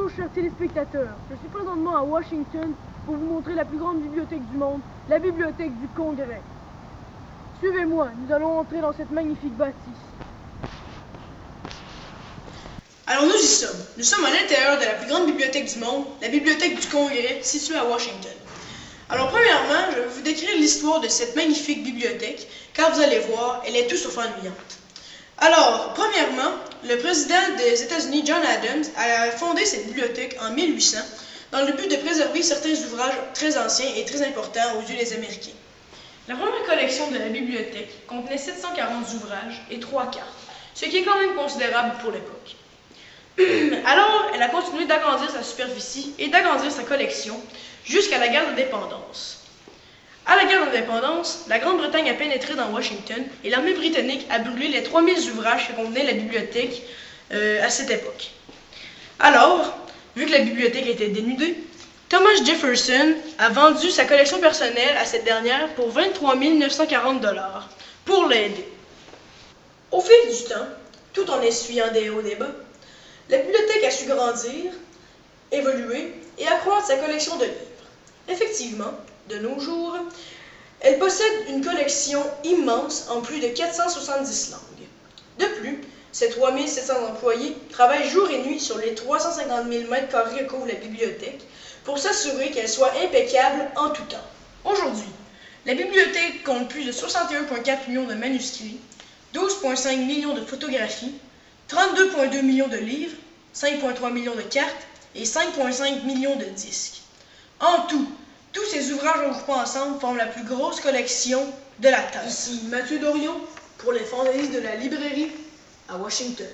Bonjour chers téléspectateurs, je suis présentement à Washington pour vous montrer la plus grande bibliothèque du monde, la bibliothèque du Congrès. Suivez-moi, nous allons entrer dans cette magnifique bâtisse. Alors nous y sommes. Nous sommes à l'intérieur de la plus grande bibliothèque du monde, la bibliothèque du Congrès, située à Washington. Alors premièrement, je vais vous décrire l'histoire de cette magnifique bibliothèque, car vous allez voir, elle est tout sauf ennuyante. Alors, premièrement, le président des États-Unis, John Adams, a fondé cette bibliothèque en 1800 dans le but de préserver certains ouvrages très anciens et très importants aux yeux des Américains. La première collection de la bibliothèque contenait 740 ouvrages et 3 cartes, ce qui est quand même considérable pour l'époque. Alors, elle a continué d'agrandir sa superficie et d'agrandir sa collection jusqu'à la guerre d'indépendance. À la guerre d'indépendance, la Grande-Bretagne a pénétré dans Washington et l'armée britannique a brûlé les 3000 ouvrages que contenait la bibliothèque à cette époque. Alors, vu que la bibliothèque était dénudée, Thomas Jefferson a vendu sa collection personnelle à cette dernière pour 23 940 $ pour l'aider. Au fil du temps, tout en essuyant des hauts et des bas, la bibliothèque a su grandir, évoluer et accroître sa collection de livres. Effectivement, de nos jours, elle possède une collection immense en plus de 470 langues. De plus, ses 3700 employés travaillent jour et nuit sur les 350 000 m² que couvre la bibliothèque pour s'assurer qu'elle soit impeccable en tout temps. Aujourd'hui, la bibliothèque compte plus de 61,4 millions de manuscrits, 12,5 millions de photographies, 32,2 millions de livres, 5,3 millions de cartes et 5,5 millions de disques. En tout, tous ces ouvrages regroupés ensemble forment la plus grosse collection de la Terre. Ici Mathieu Dorion pour les fantaisies de la librairie à Washington.